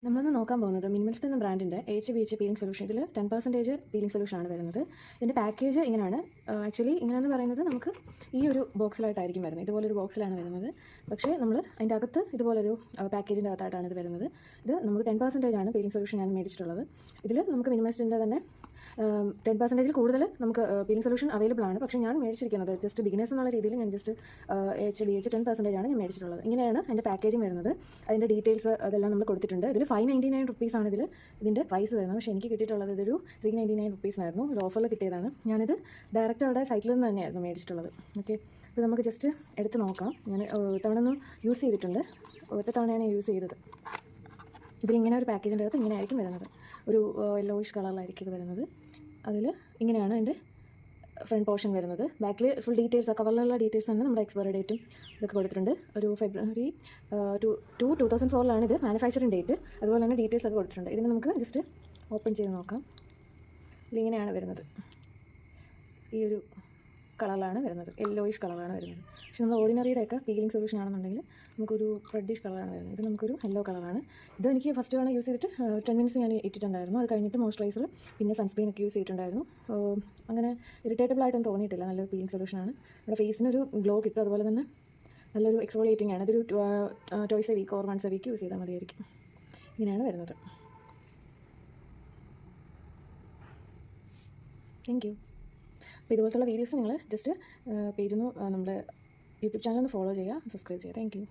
നമ്മളൊന്ന് നോക്കാൻ പോകുന്നത് മിനിമലിസ്റ്റ് എന്ന ബ്രാൻഡിൻ്റെ HBH പീലിംഗ് സൊല്യൂഷൻ. ഇതിൽ 10% പീലിംഗ് സൊല്യൂഷനാണ് വരുന്നത്. ഇതിൻ്റെ പാക്കേജ് ഇങ്ങനെയാണ്. ആക്ച്വലി ഇങ്ങനെയെന്ന് പറയുന്നത് നമുക്ക് ഈ ഒരു ബോക്സിലായിട്ടായിരിക്കും വരുന്നത്. ഇതുപോലൊരു ബോക്സിലാണ് വരുന്നത്. പക്ഷേ നമ്മൾ അതിൻ്റെ അകത്ത് ഇതുപോലൊരു പാക്കേജിൻ്റെ അകത്തായിട്ടാണ് ഇത് വരുന്നത്. ഇത് നമുക്ക് 10% ആണ് പീലിംഗ് സൊല്യൂഷൻ ഞാൻ മേടിച്ചിട്ടുള്ളത്. ഇതിൽ നമുക്ക് മിനിമലിസ്റ്റിൻ്റെ തന്നെ 10% കൂടുതൽ നമുക്ക് പീലിംഗ് സൊല്യൂഷൻ അവൈലബിൾ ആണ്. പക്ഷേ ഞാൻ മേടിച്ചിരിക്കുന്നത് ജസ്റ്റ് ബിഗിനേഴ്സ് എന്നുള്ള രീതിയിൽ ഞാൻ ജസ്റ്റ് HBH 10% ആണ് ഞാൻ മേടിച്ചിട്ടുള്ളത്. ഇങ്ങനെയാണ് അതിൻ്റെ പാക്കേജിങ് വരുന്നത്. അതിൻ്റെ ഡീറ്റെയിൽസ് അതെല്ലാം നമ്മൾ കൊടുത്തിട്ടുണ്ട്. ഇതിൽ 599 റുപ്പീസാണ് ഇതിൻ്റെ പ്രൈസ് വരുന്നത്. പക്ഷേ എനിക്ക് കിട്ടിയിട്ടുള്ളത് ഇതൊരു 399 റുപ്പീസിനായിരുന്നു. ഒരു ഓഫറിൽ കിട്ടിയതാണ്. ഞാനിത് ഡയറക്റ്റ് അവിടെ സൈറ്റിൽ നിന്ന് തന്നെയായിരുന്നു മേടിച്ചിട്ടുള്ളത്. ഓക്കെ, അപ്പോൾ നമുക്ക് ജസ്റ്റ് എടുത്ത് നോക്കാം. ഞാൻ തവണ ഒന്ന് യൂസ് ചെയ്തിട്ടുണ്ട്. ഒറ്റ തവണയാണ് യൂസ് ചെയ്തത്. ഇതിലിങ്ങനെ ഒരു പാക്കേജിൻ്റെ അകത്ത് ഇങ്ങനെ ആയിരിക്കും വരുന്നത്. ഒരു യെല്ലോയിഷ് കളറിലായിരിക്കും ഇത് വരുന്നത്. അതിൽ ഇങ്ങനെയാണ് അതിൻ്റെ ഫ്രണ്ട് പോർഷൻ വരുന്നത്. ബാക്കിൽ ഫുൾ ഡീറ്റെയിൽസ്, കവറിലുള്ള ഡീറ്റെയിൽസ് തന്നെ നമ്മുടെ എക്സ്പയറി ഡേറ്റും ഇതൊക്കെ കൊടുത്തിട്ടുണ്ട്. ഒരു ഫെബ്രുവരി 2004 ഇത് മാനുഫാക്ചറിങ് ഡേറ്റ്. അതുപോലെ തന്നെ ഡീറ്റെയിൽസ് ഒക്കെ കൊടുത്തിട്ടുണ്ട്. ഇതിന് നമുക്ക് ജസ്റ്റ് ഓപ്പൺ ചെയ്ത് നോക്കാം. ഇതിങ്ങനെയാണ് വരുന്നത്. ഈ ഒരു കളറിലാണ് വരുന്നത്, യെല്ലോയിഷ് കളറാണ് വരുന്നത്. പക്ഷേ നമ്മൾ ഓർഡിനറിയുടെയൊക്കെ പീലിംഗ് സൊല്യൂഷൻ ആണെന്നുണ്ടെങ്കിൽ നമുക്കൊരു റെഡിഷ് കളറാണ് വരുന്നത്. ഇത് നമുക്കൊരു യെല്ലോ കളറാണ്. ഇത് എനിക്ക് ഫസ്റ്റ് തവണ യൂസ് ചെയ്തിട്ട് 10 മിനിറ്റ്സ് ഞാൻ ഇട്ടിട്ടുണ്ടായിരുന്നു. അത് കഴിഞ്ഞിട്ട് മോയ്സ്ചറൈസർ പിന്നെ സൺസ്ക്രീൻ ഒക്കെ യൂസ് ചെയ്തിട്ടുണ്ടായിരുന്നു. അങ്ങനെ ഇറിറ്റേറ്റബിൾ ആയിട്ടൊന്നും തോന്നിയിട്ടില്ല. നല്ലൊരു പീലിംഗ് സൊല്യൂഷനാണ്. നമ്മുടെ ഫേസിനൊരു ഗ്ലോ കിട്ടും. അതുപോലെ തന്നെ നല്ലൊരു എക്സ്ഫോളിയേറ്റിംഗ് ആണ്. ഇതൊരു twice a week or once a week use ചെയ്താൽ മതിയായിരിക്കും. ഇങ്ങനെയാണ് വരുന്നത്. Thank you. അപ്പോൾ ഇതുപോലത്തുള്ള വീഡിയോസ് നിങ്ങൾ ജസ്റ്റ് പേജിൽ നിന്ന് നമ്മുടെ യൂട്യൂബ് ചാനൽ ഒന്ന് ഫോളോ ചെയ്യുക, സബ്സ്ക്രൈബ് ചെയ്യുക. Thank U.